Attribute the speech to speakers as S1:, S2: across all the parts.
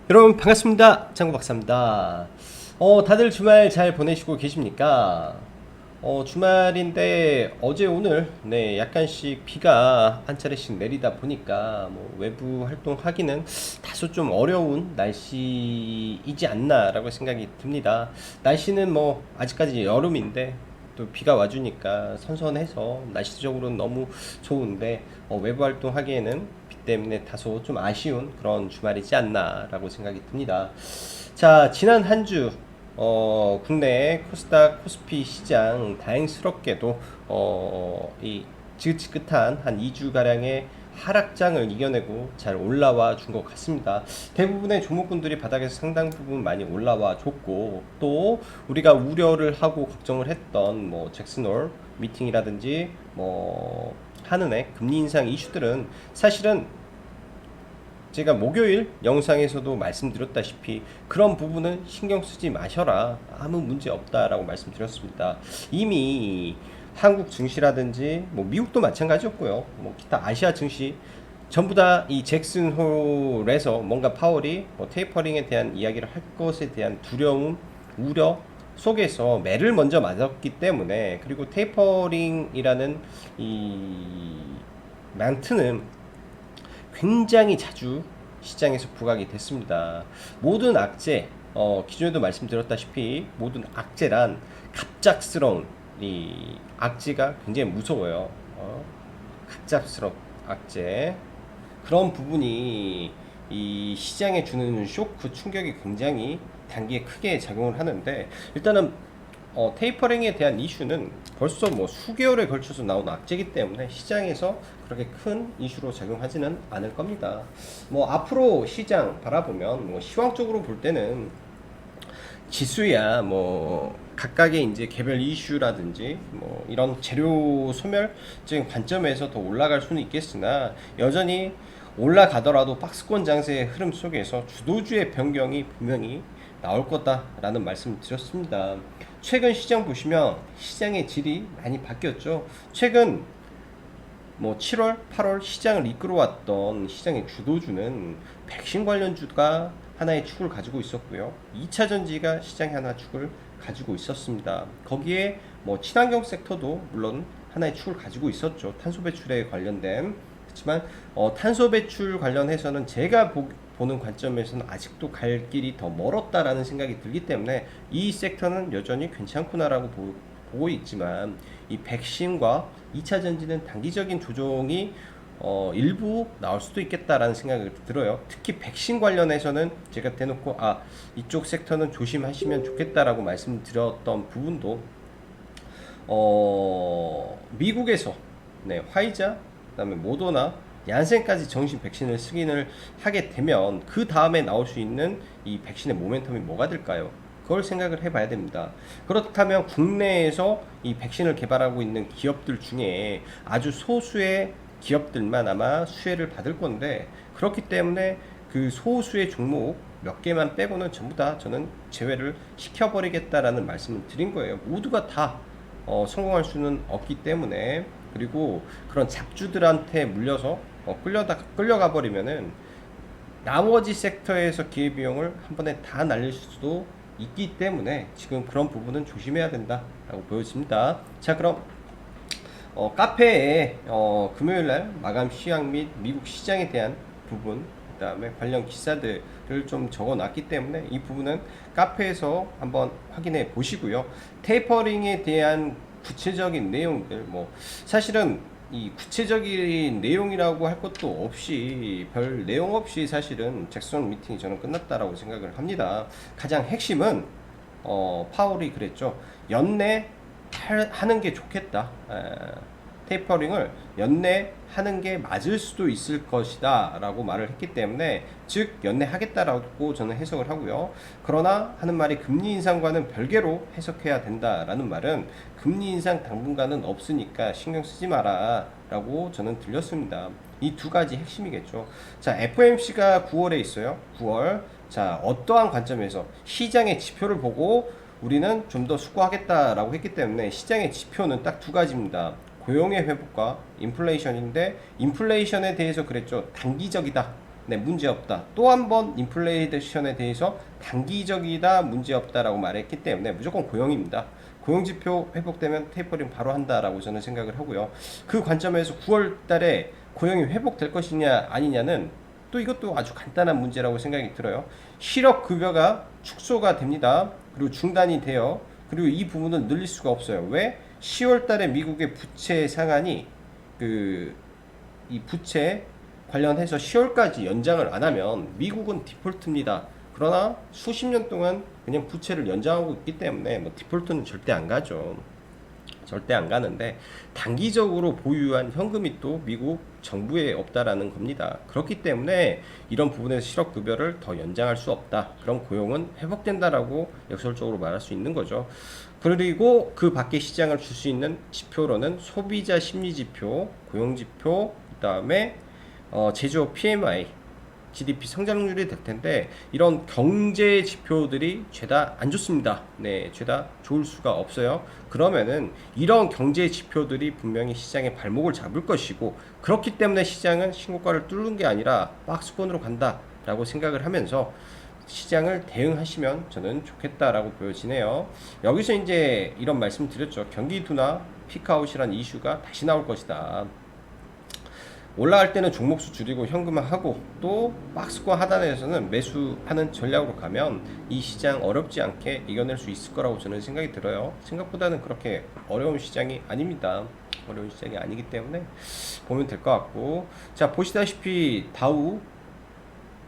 S1: 여러분 반갑습니다. 장구 박사입니다. 다들 주말 잘 보내시고 계십니까? 주말인데 어제 오늘 약간씩 비가 한 차례씩 내리다 보니까 뭐 외부 활동하기는 다소 좀 어려운 날씨이지 않나라고 생각이 듭니다. 날씨는 뭐 아직까지 여름인데 또 비가 와주니까 선선해서 날씨적으로는 너무 좋은데 외부 활동하기에는 비 때문에 다소 좀 아쉬운 그런 주말이지 않나라고 생각이 듭니다. 자, 지난 한 주 국내 코스닥 코스피 시장 다행스럽게도 이 지긋지긋한 한 2주 가량의 하락장을 이겨내고 잘 올라와 준 것 같습니다. 대부분의 종목군들이 바닥에서 상당 부분 많이 올라와 줬고, 또 우리가 우려를 하고 걱정을 했던 뭐 잭슨홀 미팅이라든지 뭐 한은의 금리 인상 이슈들은 사실은 제가 목요일 영상에서도 말씀드렸다시피 그런 부분은 신경 쓰지 마셔라, 아무 문제 없다라고 말씀드렸습니다. 이미 한국 증시라든지 뭐 미국도 마찬가지였고요, 뭐 기타 아시아 증시 전부 다 이 잭슨 홀에서 뭔가 파월이 뭐 테이퍼링에 대한 이야기를 할 것에 대한 두려움, 우려 속에서 매를 먼저 맞았기 때문에, 그리고 테이퍼링이라는 이 멘트는 굉장히 자주 시장에서 부각이 됐습니다. 모든 악재, 기존에도 말씀드렸다시피 모든 악재란 갑작스러운 이 악재가 굉장히 무서워요. 갑작스러운 악재, 그런 부분이 이 시장에 주는 쇼크 충격이 굉장히 단기에 크게 작용을 하는데, 일단은 테이퍼링에 대한 이슈는 벌써 뭐 수개월에 걸쳐서 나온 악재이기 때문에 시장에서 그렇게 큰 이슈로 작용하지는 않을 겁니다. 뭐 앞으로 시장 바라보면 뭐 시황적으로 볼 때는 지수야 뭐 각각의 이제 개별 이슈라든지 뭐 이런 재료 소멸적인 관점에서 더 올라갈 수는 있겠으나, 여전히 올라가더라도 박스권 장세의 흐름 속에서 주도주의 변경이 분명히 나올 거다라는 말씀을 드렸습니다. 최근 시장 보시면 시장의 질이 많이 바뀌었죠. 최근 뭐 7월, 8월 시장을 이끌어왔던 시장의 주도주는 백신 관련주가 하나의 축을 가지고 있었고요. 2차 전지가 시장의 하나 축을 가지고 있었습니다. 거기에 뭐 친환경 섹터도 물론 하나의 축을 가지고 있었죠. 탄소 배출에 관련된. 그렇지만 탄소 배출 관련해서는 제가 보는 관점에서는 아직도 갈 길이 더 멀었다라는 생각이 들기 때문에 이 섹터는 여전히 괜찮구나라고 보고 있지만, 이 백신과 2차 전지는 단기적인 조정이 일부 나올 수도 있겠다라는 생각이 들어요. 특히 백신 관련해서는 제가 대놓고 이쪽 섹터는 조심하시면 좋겠다라고 말씀드렸던 부분도 미국에서 화이자, 그다음에 모더나, 얀센까지 정식 백신을 승인을 하게 되면 그 다음에 나올 수 있는 이 백신의 모멘텀이 뭐가 될까요? 그걸 생각을 해봐야 됩니다. 그렇다면 국내에서 이 백신을 개발하고 있는 기업들 중에 아주 소수의 기업들만 아마 수혜를 받을 건데, 그렇기 때문에 그 소수의 종목 몇 개만 빼고는 전부 다 저는 제외를 시켜버리겠다라는 말씀을 드린 거예요. 모두가 다 성공할 수는 없기 때문에. 그리고 그런 잡주들한테 물려서 끌려가 버리면은 나머지 섹터에서 기회비용을 한 번에 다 날릴 수도 있기 때문에 지금 그런 부분은 조심해야 된다라고 보여집니다. 자, 그럼 카페에 금요일날 마감 시황 및 미국 시장에 대한 부분, 그 다음에 관련 기사들을 좀 적어놨기 때문에 이 부분은 카페에서 한번 확인해 보시고요. 테이퍼링에 대한 구체적인 내용들, 뭐 사실은 이 구체적인 내용이라고 할 것도 없이, 별 내용 없이 사실은 잭슨 미팅이 저는 끝났다라고 생각을 합니다. 가장 핵심은 파월이 그랬죠. 연내 하는 게 좋겠다. 테이퍼링을 연내 하는 게 맞을 수도 있을 것이다 라고 말을 했기 때문에, 즉 연내 하겠다라고 저는 해석을 하고요. 그러나 하는 말이 금리 인상과는 별개로 해석해야 된다라는 말은, 금리 인상 당분간은 없으니까 신경 쓰지 마라 라고 저는 들렸습니다. 이 두 가지 핵심이겠죠. 자, FOMC가 9월에 있어요. 9월. 자, 어떠한 관점에서 시장의 지표를 보고 우리는 좀 더 수고하겠다라고 했기 때문에, 시장의 지표는 딱 두 가지입니다. 고용의 회복과 인플레이션인데, 인플레이션에 대해서 그랬죠. 단기적이다. 네, 문제 없다. 또 한 번 인플레이션에 대해서 단기적이다, 문제 없다라고 말했기 때문에 무조건 고용입니다. 고용 지표 회복되면 테이퍼링 바로 한다라고 저는 생각을 하고요. 그 관점에서 9월 달에 고용이 회복될 것이냐 아니냐는 또 이것도 아주 간단한 문제라고 생각이 들어요. 실업 급여가 축소가 됩니다. 그리고 중단이 돼요. 그리고 이 부분은 늘릴 수가 없어요. 왜? 10월 달에 미국의 부채 상한이 이 부채 관련해서 10월까지 연장을 안 하면 미국은 디폴트입니다. 그러나 수십 년 동안 그냥 부채를 연장하고 있기 때문에 뭐 디폴트는 절대 안 가죠. 절대 안 가는데 단기적으로 보유한 현금이 또 미국 정부에 없다라는 겁니다. 그렇기 때문에 이런 부분에서 실업급여를 더 연장할 수 없다. 그럼 고용은 회복된다라고 역설적으로 말할 수 있는 거죠. 그리고 그 밖에 시장을 줄 수 있는 지표로는 소비자 심리지표, 고용지표, 그 다음에 제조업 PMI, GDP 성장률이 될 텐데 이런 경제 지표들이 죄다 안 좋습니다. 네, 죄다 좋을 수가 없어요. 그러면은 이런 경제 지표들이 분명히 시장의 발목을 잡을 것이고 그렇기 때문에 시장은 신고가를 뚫는 게 아니라 박스권으로 간다라고 생각을 하면서 시장을 대응하시면 저는 좋겠다라고 보여지네요. 여기서 이제 이런 말씀 드렸죠. 경기 둔화, 피크아웃이란 이슈가 다시 나올 것이다. 올라갈 때는 종목수 줄이고 현금화하고 또 박스권 하단에서는 매수하는 전략으로 가면 이 시장 어렵지 않게 이겨낼 수 있을 거라고 저는 생각이 들어요. 생각보다는 그렇게 어려운 시장이 아닙니다. 어려운 시장이 아니기 때문에 보면 될 것 같고, 자 보시다시피 다우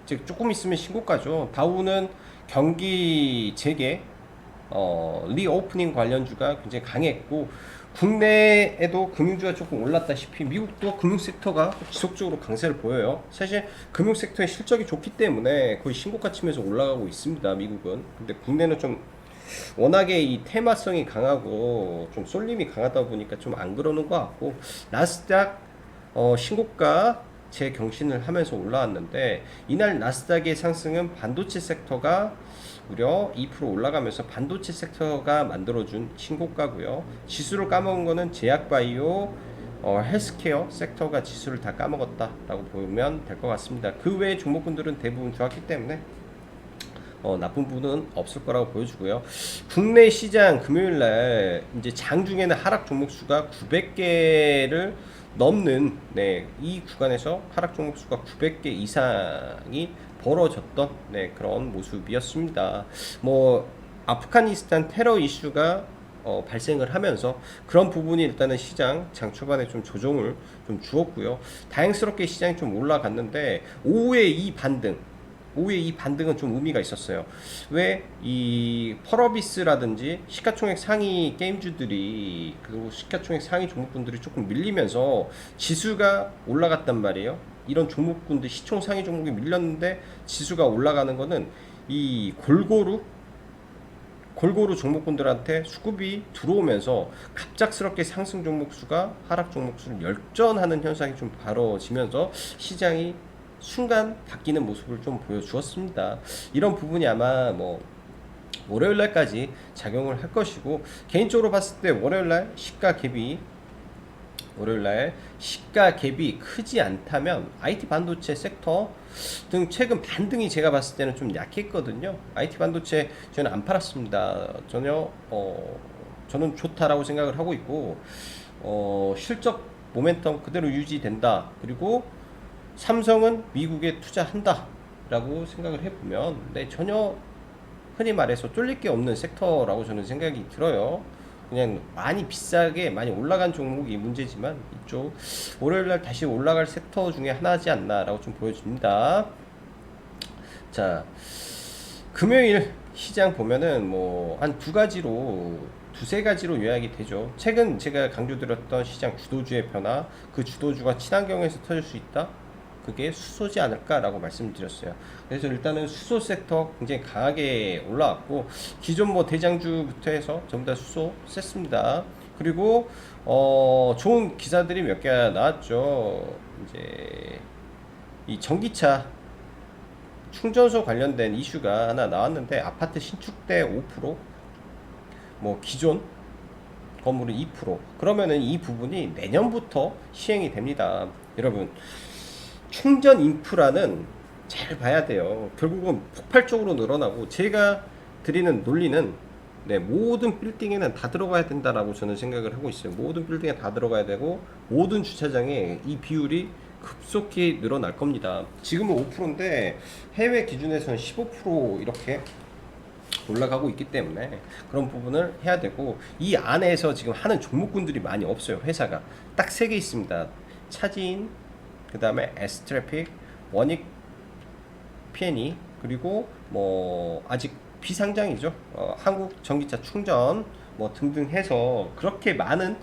S1: 즉 조금 있으면 신고가죠. 다우는 경기 재개 리오프닝 관련주가 굉장히 강했고 국내에도 금융주가 조금 올랐다시피 미국도 금융섹터가 지속적으로 강세를 보여요. 사실 금융섹터의 실적이 좋기 때문에 거의 신고가 치면서 올라가고 있습니다. 미국은. 근데 국내는 좀 워낙에 이 테마성이 강하고 좀 쏠림이 강하다 보니까 좀 안 그러는 것 같고, 나스닥 신고가 재경신을 하면서 올라왔는데 이날 나스닥의 상승은 반도체 섹터가 무려 2% 올라가면서 반도체 섹터가 만들어준 신고가고요. 지수를 까먹은 거는 제약바이오, 헬스케어 섹터가 지수를 다 까먹었다라고 보면 될 것 같습니다. 그 외의 종목군들은 대부분 좋았기 때문에 나쁜 부분은 없을 거라고 보여주고요. 국내 시장 금요일날 이제 장중에는 하락 종목 수가 900개를 넘는, 이 구간에서 하락 종목 수가 900개 이상이 벌어졌던 그런 모습이었습니다. 뭐 아프가니스탄 테러 이슈가 발생을 하면서 그런 부분이 일단은 시장 장 초반에 좀 조정을 좀 주었고요. 다행스럽게 시장이 좀 올라갔는데 오후에 이 반등은 좀 의미가 있었어요. 왜? 이 펄어비스라든지 시가총액 상위 게임주들이, 그리고 시가총액 상위 종목군들이 조금 밀리면서 지수가 올라갔단 말이에요. 이런 종목군들, 시총 상위 종목이 밀렸는데 지수가 올라가는 거는 이 골고루 종목군들한테 수급이 들어오면서 갑작스럽게 상승 종목수가 하락 종목수를 역전하는 현상이 좀 벌어지면서 시장이 순간 바뀌는 모습을 좀 보여주었습니다. 이런 부분이 아마 뭐 월요일날까지 작용을 할 것이고, 개인적으로 봤을 때 월요일날 시가 갭이 크지 않다면 IT 반도체 섹터 등 최근 반등이 제가 봤을 때는 좀 약했거든요. IT 반도체 저는 안 팔았습니다. 저는 좋다라고 생각을 하고 있고, 실적 모멘텀 그대로 유지된다. 그리고 삼성은 미국에 투자한다 라고 생각을 해보면 전혀 흔히 말해서 쫄릴 게 없는 섹터라고 저는 생각이 들어요. 그냥 많이 비싸게 많이 올라간 종목이 문제지만 이쪽 월요일날 다시 올라갈 섹터 중에 하나지 않나 라고 좀 보여집니다. 자, 금요일 시장 보면은 뭐 한 두세 가지로 요약이 되죠. 최근 제가 강조드렸던 시장 주도주의 변화, 그 주도주가 친환경에서 터질 수 있다. 그게 수소지 않을까라고 말씀드렸어요. 그래서 일단은 수소 섹터 굉장히 강하게 올라왔고, 기존 뭐 대장주부터 해서 전부 다 수소 셌습니다. 그리고 좋은 기사들이 몇 개 나왔죠. 이제 이 전기차 충전소 관련된 이슈가 하나 나왔는데, 아파트 신축대 5%, 뭐 기존 건물은 2%, 그러면은 이 부분이 내년부터 시행이 됩니다. 여러분, 충전 인프라는 잘 봐야 돼요. 결국은 폭발적으로 늘어나고, 제가 드리는 논리는 네, 모든 빌딩에는 다 들어가야 된다라고 저는 생각을 하고 있어요. 모든 빌딩에 다 들어가야 되고, 모든 주차장에 이 비율이 급속히 늘어날 겁니다. 지금은 5%인데 해외 기준에서는 15% 이렇게 올라가고 있기 때문에 그런 부분을 해야 되고, 이 안에서 지금 하는 종목군들이 많이 없어요. 회사가 딱 3개 있습니다. 차지인, 그 다음에 S트래픽, 원익 P&E, 그리고 뭐 아직 비상장이죠. 한국 전기차 충전 뭐 등등 해서 그렇게 많은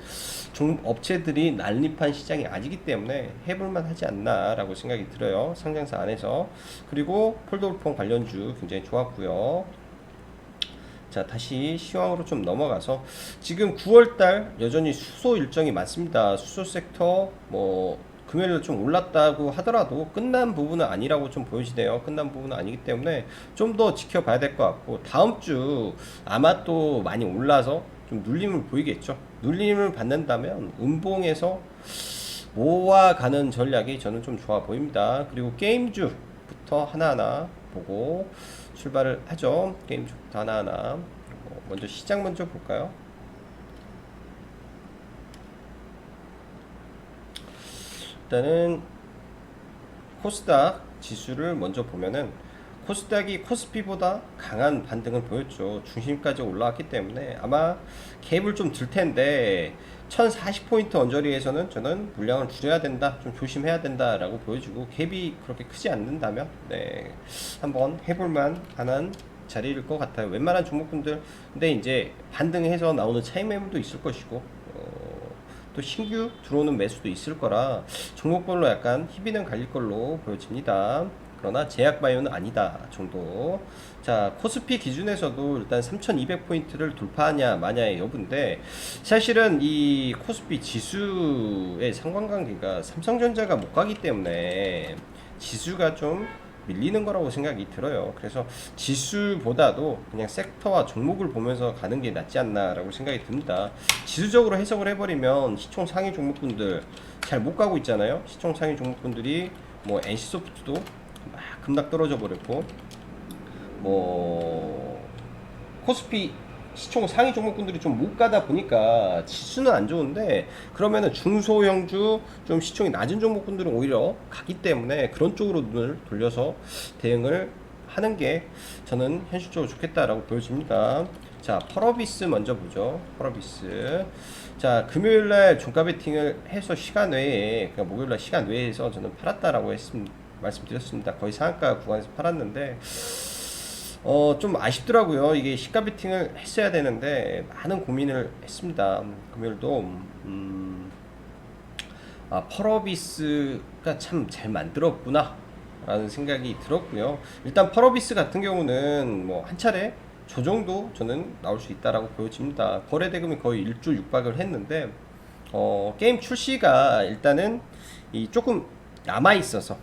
S1: 업체들이 난립한 시장이 아니기 때문에 해볼만 하지 않나라고 생각이 들어요. 상장사 안에서. 그리고 폴더폰 관련주 굉장히 좋았고요. 자, 다시 시황으로 좀 넘어가서, 지금 9월달 여전히 수소 일정이 많습니다. 수소 섹터 뭐 금요일 좀 올랐다고 하더라도 끝난 부분은 아니라고 좀 보여지네요. 끝난 부분은 아니기 때문에 좀 더 지켜봐야 될 것 같고, 다음 주 아마 또 많이 올라서 좀 눌림을 보이겠죠. 눌림을 받는다면 음봉에서 모아가는 전략이 저는 좀 좋아 보입니다. 그리고 게임주부터 하나하나 보고 출발을 하죠. 게임주부터 하나하나. 먼저 시장 먼저 볼까요? 일단은 코스닥 지수를 먼저 보면은, 코스닥이 코스피보다 강한 반등을 보였죠. 중심까지 올라왔기 때문에 아마 갭을 좀 들 텐데, 1040포인트 언저리에서는 저는 물량을 줄여야 된다, 좀 조심해야 된다라고 보여주고, 갭이 그렇게 크지 않는다면 네, 한번 해볼만 하는 자리일 것 같아요. 웬만한 종목분들, 근데 이제 반등해서 나오는 차익 매물도 있을 것이고, 또 신규 들어오는 매수도 있을 거라 종목별로 약간 희비는 갈릴 걸로 보여집니다. 그러나 제약바이오는 아니다 정도. 자, 코스피 기준에서도 일단 3200포인트를 돌파하냐 마냐의 여부인데, 사실은 이 코스피 지수의 상관관계가 삼성전자가 못 가기 때문에 지수가 좀 밀리는 거라고 생각이 들어요. 그래서 지수보다도 그냥 섹터와 종목을 보면서 가는 게 낫지 않나라고 생각이 듭니다. 지수적으로 해석을 해버리면 시총 상위 종목군들 잘 못 가고 있잖아요. 시총 상위 종목군들이 뭐 NC소프트도 막 급락 떨어져 버렸고, 뭐 코스피 시총 상위 종목군들이 좀 못 가다 보니까 지수는 안 좋은데, 그러면은 중소형주 좀 시총이 낮은 종목군들은 오히려 가기 때문에 그런 쪽으로 눈을 돌려서 대응을 하는 게 저는 현실적으로 좋겠다라고 보여집니다. 자, 펄어비스 먼저 보죠. 펄어비스. 자, 금요일날 종가 베팅을 해서 시간 외에, 그러니까 목요일날 시간 외에서 저는 팔았다라고 말씀드렸습니다. 거의 상한가 구간에서 팔았는데, 좀 아쉽더라고요. 이게 시가 베팅을 했어야 되는데 많은 고민을 했습니다. 금요일도 펄어비스가 참 잘 만들었구나 라는 생각이 들었고요. 일단 펄어비스 같은 경우는 뭐 한 차례 조정도 저는 나올 수 있다라고 보여집니다. 거래 대금이 거의 1조 육박을 했는데, 게임 출시가 일단은 조금 남아 있어서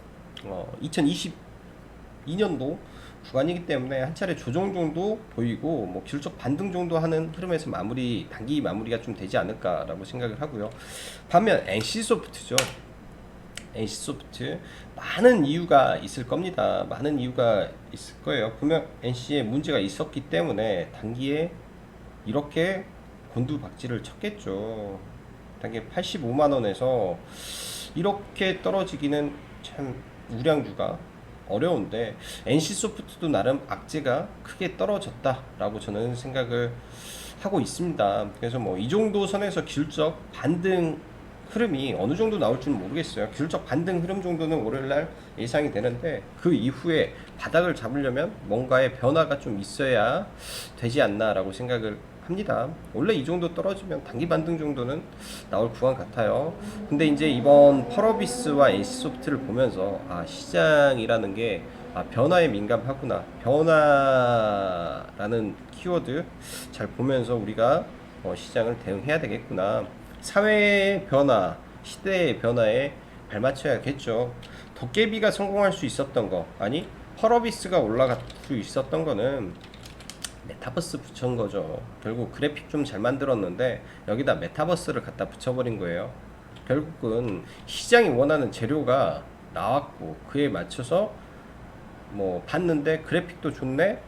S1: 2022년도 구간이기 때문에 한 차례 조정 정도 보이고, 뭐 기술적 반등 정도 하는 흐름에서 단기 마무리가 좀 되지 않을까라고 생각을 하고요. 반면 NC소프트죠. NC소프트 많은 이유가 있을 겁니다. 많은 이유가 있을 거예요. 분명 NC에 문제가 있었기 때문에 단기에 이렇게 곤두박질을 쳤겠죠. 단기 85만 원에서 이렇게 떨어지기는 참 우량주가 어려운데, NC소프트도 나름 악재가 크게 떨어졌다라고 저는 생각을 하고 있습니다. 그래서 뭐 이 정도 선에서 기술적 반등 흐름이 어느 정도 나올지는 모르겠어요. 기술적 반등 흐름 정도는 월요일날 예상이 되는데, 그 이후에 바닥을 잡으려면 뭔가의 변화가 좀 있어야 되지 않나라고 생각을 합니다. 원래 이 정도 떨어지면 단기 반등 정도는 나올 구간 같아요. 근데 이제 이번 펄어비스와 NC소프트를 보면서 시장이라는 게 변화에 민감하구나, 변화라는 키워드 잘 보면서 우리가 시장을 대응해야 되겠구나, 사회의 변화, 시대의 변화에 발맞춰야겠죠. 도깨비가 성공할 수 있었던 거, 아니 펄어비스가 올라갈 수 있었던 거는 메타버스 붙여온 거죠. 결국 그래픽 좀 잘 만들었는데 여기다 메타버스를 갖다 붙여버린 거예요. 결국은 시장이 원하는 재료가 나왔고, 그에 맞춰서 뭐 봤는데 그래픽도 좋네.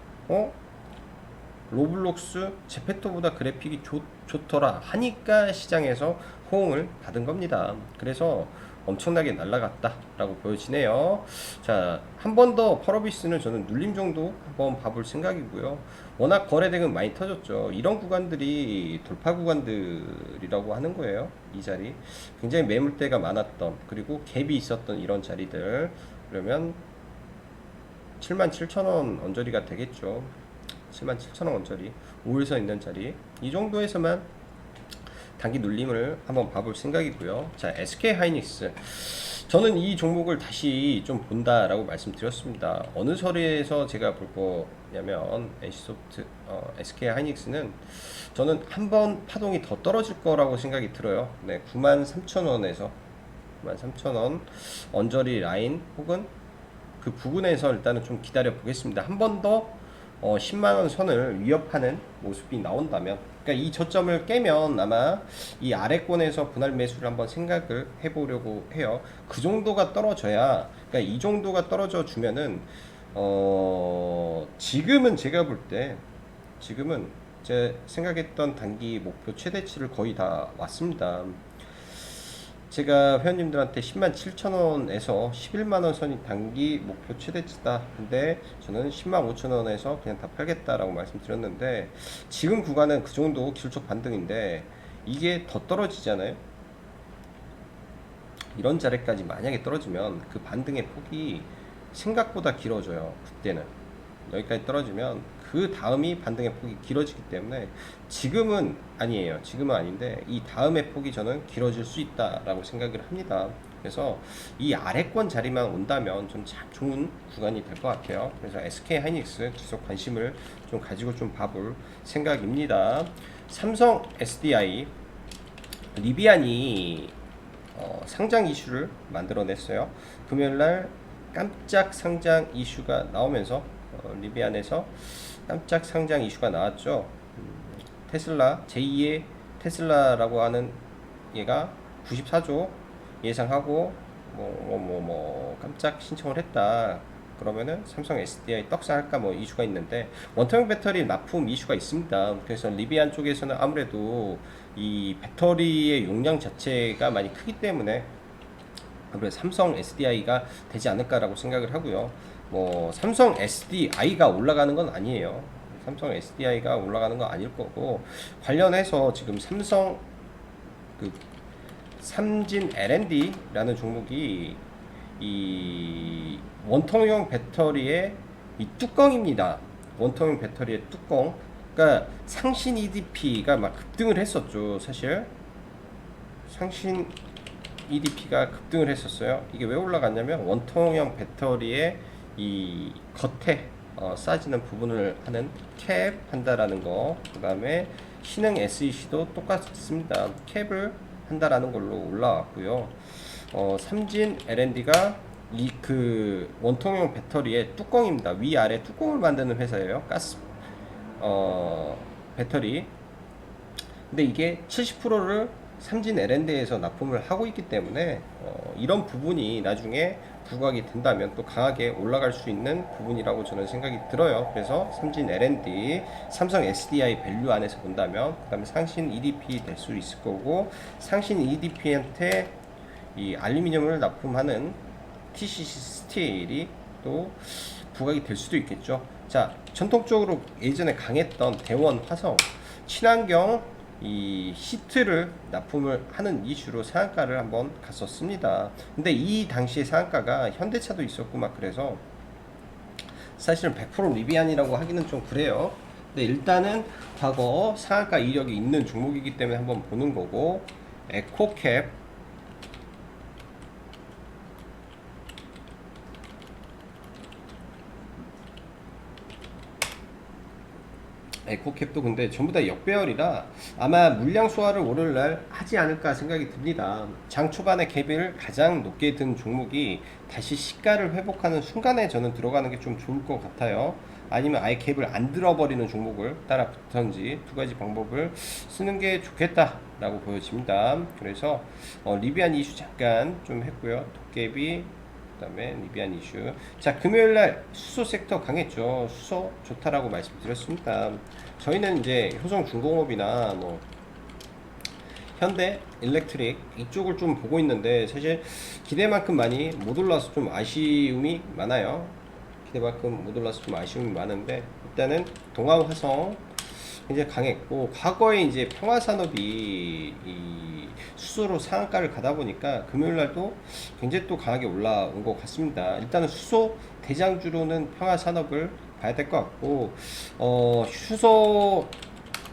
S1: 로블록스 제페토보다 그래픽이 좋더라 하니까 시장에서 호응을 받은 겁니다. 그래서 엄청나게 날라갔다라고 보여지네요. 자, 한 번 더 펄어비스는 저는 눌림 정도 한번 봐볼 생각이고요. 워낙 거래대금 많이 터졌죠. 이런 구간들이 돌파 구간들이라고 하는 거예요. 이 자리 굉장히 매물대가 많았던, 그리고 갭이 있었던 이런 자리들, 그러면 77,000원 언저리가 되겠죠. 77,000원 언저리 5일선 있는 자리, 이 정도에서만 단기 눌림을 한번 봐볼 생각이고요. 자, SK하이닉스, 저는 이 종목을 다시 좀 본다라고 말씀드렸습니다. 어느 설에서 제가 볼 거냐면 NC소프트, SK하이닉스는 저는 한번 파동이 더 떨어질 거라고 생각이 들어요. 네, 93,000원에서 93,000원 언저리 라인 혹은 그 부근에서 일단은 좀 기다려 보겠습니다. 한 번 더 10만원 선을 위협하는 모습이 나온다면, 그러니까 이 저점을 깨면 아마 이 아래권에서 분할 매수를 한번 생각을 해보려고 해요. 그 정도가 떨어져야, 그러니까 이 정도가 떨어져 주면은 지금은 제가 볼 때, 지금은 제 생각했던 단기 목표 최대치를 거의 다 왔습니다. 제가 회원님들한테 107,000원에서 11만원 선이 단기 목표 최대치다. 근데 저는 105,000원에서 그냥 다 팔겠다라고 말씀드렸는데, 지금 구간은 그 정도 기술적 반등인데 이게 더 떨어지잖아요. 이런 자리까지 만약에 떨어지면 그 반등의 폭이 생각보다 길어져요. 그때는 여기까지 떨어지면 그 다음이 반등의 폭이 길어지기 때문에, 지금은 아니에요. 지금은 아닌데 이 다음의 폭이 저는 길어질 수 있다라고 생각을 합니다. 그래서 이 아래권 자리만 온다면 좀 참 좋은 구간이 될 것 같아요. 그래서 SK하이닉스 지속 관심을 좀 가지고 좀 봐볼 생각입니다. 삼성 SDI, 리비안이 상장 이슈를 만들어냈어요. 금요일날 깜짝 상장 이슈가 나오면서 리비안에서 깜짝 상장 이슈가 나왔죠. 테슬라, 제2의 테슬라라고 하는 얘가 94조 예상하고 깜짝 신청을 했다. 그러면은 삼성 SDI 떡상할까 뭐 이슈가 있는데, 원통형 배터리 납품 이슈가 있습니다. 그래서 리비안 쪽에서는 아무래도 이 배터리의 용량 자체가 많이 크기 때문에 아무래도 삼성 SDI가 되지 않을까라고 생각을 하고요. 뭐 삼성 SDI가 올라가는 건 아니에요. 삼성 SDI가 올라가는 건 아닐 거고, 관련해서 지금 삼성 그 삼진 L&D라는 종목이 이 원통형 배터리의 이 뚜껑입니다. 원통형 배터리의 뚜껑. 그러니까 상신 EDP가 막 급등을 했었죠. 사실 상신 EDP가 급등을 했었어요. 이게 왜 올라갔냐면 원통형 배터리의 이 겉에 싸지는 부분을 하는 캡 한다라는 거, 그 다음에 신흥 SEC도 똑같습니다. 캡을 한다라는 걸로 올라왔고요. 삼진 L&D가 이 그 원통형 배터리의 뚜껑입니다. 위아래 뚜껑을 만드는 회사예요. 가스 배터리. 근데 이게 70%를 삼진 L&D에서 납품을 하고 있기 때문에 이런 부분이 나중에 부각이 된다면 또 강하게 올라갈 수 있는 부분이라고 저는 생각이 들어요. 그래서 삼진 L&D, 삼성 SDI 밸류 안에서 본다면, 그 다음에 상신 EDP 될 수 있을 거고, 상신 EDP한테 이 알루미늄을 납품하는 TCC 스틸이 또 부각이 될 수도 있겠죠. 자, 전통적으로 예전에 강했던 대원, 화성, 친환경 이 시트를 납품을 하는 이슈로 상한가를 한번 갔었습니다. 근데 이 당시에 상한가가 현대차도 있었고 막 그래서 사실은 100% 리비안이라고 하기는 좀 그래요. 근데 일단은 과거 상한가 이력이 있는 종목이기 때문에 한번 보는 거고, 에코캡, 에코캡도 근데 전부 다 역배열이라 아마 물량 소화를 월요일날 하지 않을까 생각이 듭니다. 장 초반에 갭을 가장 높게 든 종목이 다시 시가를 회복하는 순간에 저는 들어가는 게 좀 좋을 것 같아요. 아니면 아예 갭을 안 들어버리는 종목을 따라 붙던지 두 가지 방법을 쓰는 게 좋겠다라고 보여집니다. 그래서 리비안 이슈 잠깐 좀 했고요. 도깨비 그다음에 리비안 이슈. 자, 금요일날 수소 섹터 강했죠. 수소 좋다라고 말씀드렸습니다. 저희는 이제 효성중공업이나 뭐 현대 일렉트릭 이쪽을 좀 보고 있는데 사실 기대만큼 많이 못 올라서 좀 아쉬움이 많아요. 기대만큼 못 올라서 좀 아쉬움이 많은데 일단은 동아화성 굉장히 강했고, 과거에 이제 평화산업이 이 수소로 상한가를 가다 보니까 금요일날도 굉장히 또 강하게 올라온 것 같습니다. 일단은 수소 대장주로는 평화산업을 봐야 될 것 같고, 수소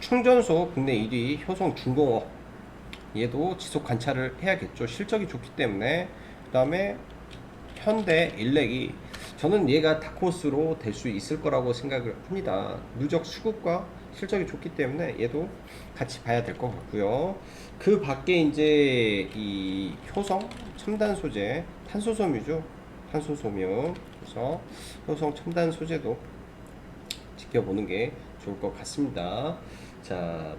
S1: 충전소 국내 1위 효성중공업, 얘도 지속 관찰을 해야겠죠. 실적이 좋기 때문에. 그 다음에 현대 일렉이, 저는 얘가 다크호스로 될 수 있을 거라고 생각을 합니다. 누적 수급과 실적이 좋기 때문에 얘도 같이 봐야 될 것 같고요. 그 밖에 이제 이 효성 첨단 소재, 탄소섬유죠. 탄소섬유. 그래서 효성 첨단 소재도 지켜보는 게 좋을 것 같습니다. 자,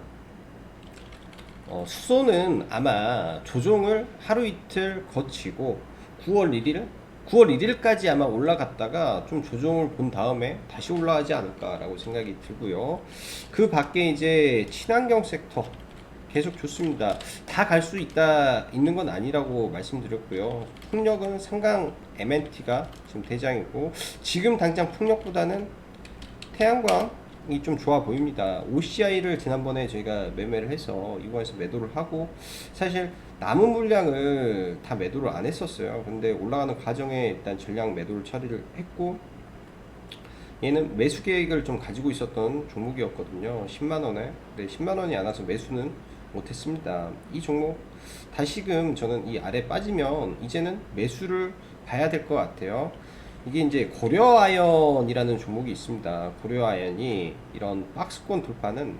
S1: 수소는 아마 조정을 하루 이틀 거치고 9월 1일까지 아마 올라갔다가 좀 조정을 본 다음에 다시 올라가지 않을까라고 생각이 들고요. 그 밖에 이제 친환경 섹터 계속 좋습니다. 다 갈 수 있는 건 아니라고 말씀드렸고요. 풍력은 삼강 MNT가 지금 대장이고, 지금 당장 풍력보다는 태양광이 좀 좋아 보입니다. OCI를 지난번에 저희가 매매를 해서 이거에서 매도를 하고, 사실 남은 물량을 다 매도를 안 했었어요. 근데 올라가는 과정에 일단 전량 매도를 처리를 했고, 얘는 매수 계획을 좀 가지고 있었던 종목이었거든요. 10만원에. 근데 10만원이 안 와서 매수는 못했습니다. 이 종목 다시금 저는 이 아래 빠지면 이제는 매수를 봐야 될 것 같아요. 이게 이제 고려아연이라는 종목이 있습니다. 고려아연이 이런 박스권 돌파는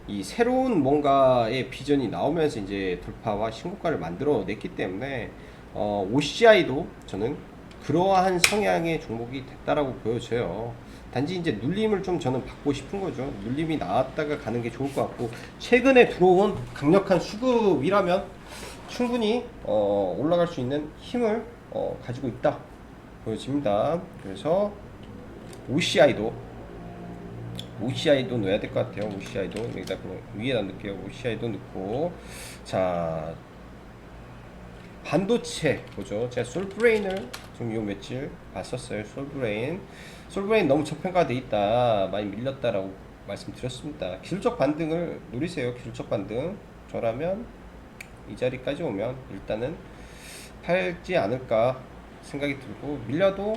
S1: 이 새로운 뭔가의 비전이 나오면서 이제 돌파와 신고가를 만들어 냈기 때문에 OCI도 저는 그러한 성향의 종목이 됐다라고 보여져요. 단지 이제 눌림을 좀 저는 받고 싶은 거죠. 눌림이 나왔다가 가는 게 좋을 것 같고, 최근에 들어온 강력한 수급이라면 충분히 올라갈 수 있는 힘을 가지고 있다 보여집니다. 그래서 OCI도 넣어야 될 것 같아요. OCI도 여기다 그냥 위에다 넣을게요. OCI도 넣고, 자, 반도체 보죠. 제가 솔브레인을 좀 요 며칠 봤었어요. 솔브레인 너무 저평가돼 있다, 많이 밀렸다라고 말씀드렸습니다. 기술적 반등을 노리세요. 기술적 반등. 저라면 이 자리까지 오면 일단은 팔지 않을까 생각이 들고, 밀려도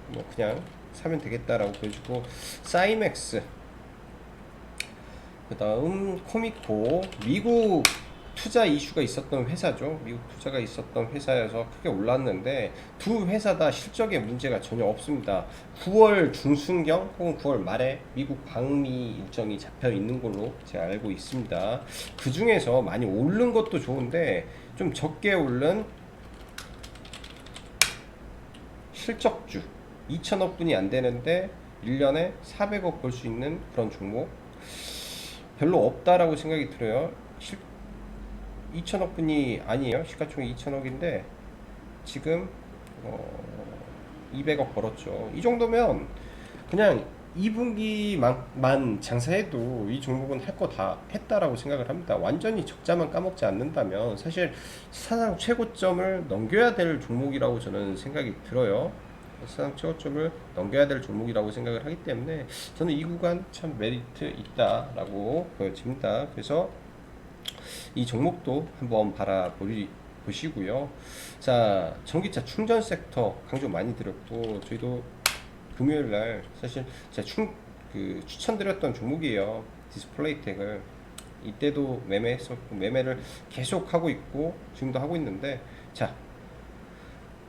S1: 뭐 그냥 사면 되겠다라고 보여주고, 사이맥스, 그 다음 코미코, 미국 투자 이슈가 있었던 회사죠. 미국 투자가 있었던 회사여서 크게 올랐는데, 두 회사 다 실적에 문제가 전혀 없습니다. 9월 중순경 혹은 9월 말에 미국 방미 일정이 잡혀 있는 걸로 제가 알고 있습니다. 그 중에서 많이 오른 것도 좋은데 좀 적게 오른 실적주 2천억 분이 안 되는데 1년에 400억 벌 수 있는 그런 종목 별로 없다라고 생각이 들어요. 2천억 분이 아니에요. 시가총액 2천억인데 지금 200억 벌었죠. 이 정도면 그냥 2분기만 장사해도 이 종목은 할 거 다 했다라고 생각을 합니다. 완전히 적자만 까먹지 않는다면 사실 사상 최고점을 넘겨야 될 종목이라고 저는 생각이 들어요. 사상 최고점을 넘겨야 될 종목이라고 생각을 하기 때문에 저는 이 구간 참 메리트 있다라고 보여집니다. 그래서 이 종목도 한번 바라보시고요. 자, 전기차 충전 섹터 강조 많이 드렸고, 저희도 금요일날 사실 제가 추천드렸던 종목이에요. 디스플레이텍을 이때도 매매했었고, 매매를 계속 하고 있고 지금도 하고 있는데, 자,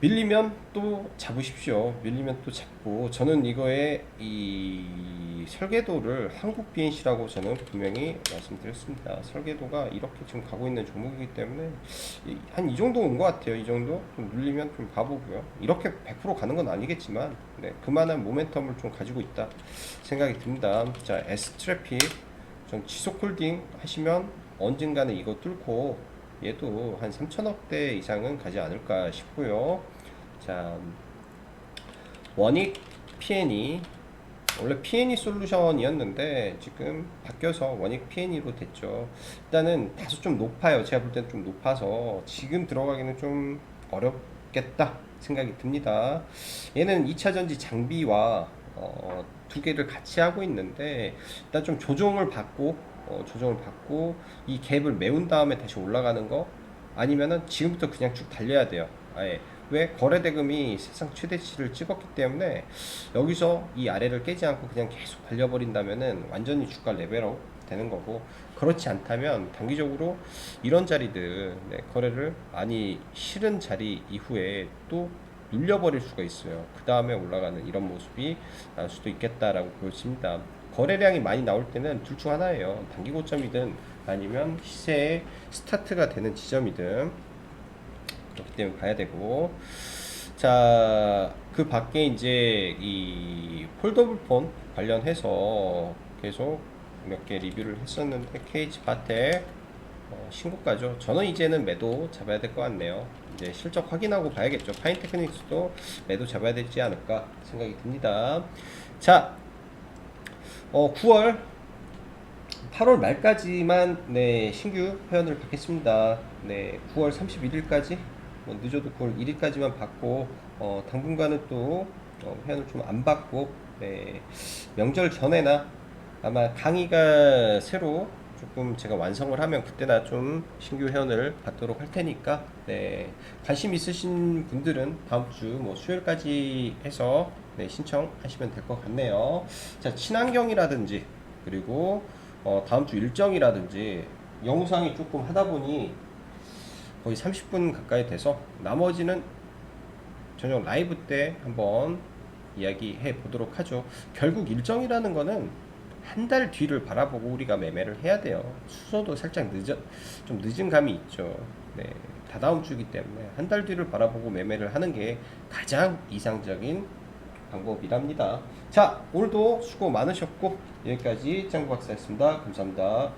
S1: 밀리면 또 잡으십시오. 밀리면 또 잡고, 저는 이거의 이 설계도를 한국 BNC라고 저는 분명히 말씀드렸습니다. 설계도가 이렇게 지금 가고 있는 종목이기 때문에 한 이 정도 온 것 같아요. 이 정도 좀 눌리면 좀 봐보고요. 이렇게 100% 가는 건 아니겠지만 그만한 모멘텀을 좀 가지고 있다 생각이 듭니다. 자, S트래픽 좀 지속홀딩 하시면 언젠가는 이거 뚫고 얘도 한 3천억대 이상은 가지 않을까 싶고요. 자, 원익 P&E, 원래 P&E 솔루션이었는데 지금 바뀌어서 원익 P&E로 됐죠. 일단은 다소 좀 높아요. 제가 볼 때는 좀 높아서 지금 들어가기는 좀 어렵겠다 생각이 듭니다. 얘는 2차전지 장비와 두 개를 같이 하고 있는데 일단 좀 조정을 받고 이 갭을 메운 다음에 다시 올라가는 거, 아니면은 지금부터 그냥 쭉 달려야 돼요. 아예. 왜? 거래대금이 사상 최대치를 찍었기 때문에 여기서 이 아래를 깨지 않고 그냥 계속 달려버린다면은 완전히 주가 레벨업 되는 거고, 그렇지 않다면 단기적으로 이런 자리들, 네, 거래를 많이 싫은 자리 이후에 또 눌려버릴 수가 있어요. 그 다음에 올라가는 이런 모습이 나올 수도 있겠다라고 보여집니다. 거래량이 많이 나올 때는 둘 중 하나예요. 단기 고점이든 아니면 시세의 스타트가 되는 지점이든, 그렇기 때문에 봐야 되고. 자, 그 밖에 이제 이 폴더블 폰 관련해서 계속 몇 개 리뷰를 했었는데, KH 바텍 신고가죠. 저는 이제는 매도 잡아야 될 것 같네요. 이제 실적 확인하고 봐야겠죠. 파인테크닉스도 매도 잡아야 되지 않을까 생각이 듭니다. 자, 9월 8월 말까지만, 네, 신규 회원을 받겠습니다. 네, 9월 31일까지, 뭐 늦어도 9월 1일까지만 받고, 당분간은 또 회원을 좀 안 받고, 네, 명절 전에나 아마 강의가 새로 조금 제가 완성을 하면 그때나 좀 신규 회원을 받도록 할 테니까, 네, 관심 있으신 분들은 다음 주 뭐 수요일까지 해서, 네, 신청하시면 될 것 같네요. 자, 친환경이라든지 그리고 다음 주 일정이라든지 영상이 조금 하다 보니 거의 30분 가까이 돼서, 나머지는 저녁 라이브 때 한번 이야기해 보도록 하죠. 결국 일정이라는 거는 한 달 뒤를 바라보고 우리가 매매를 해야 돼요. 수소도 살짝 좀 늦은 감이 있죠. 네, 다다음 주기 때문에 한 달 뒤를 바라보고 매매를 하는 게 가장 이상적인 방법이랍니다. 자, 오늘도 수고 많으셨고 여기까지 짱구 박사였습니다. 감사합니다.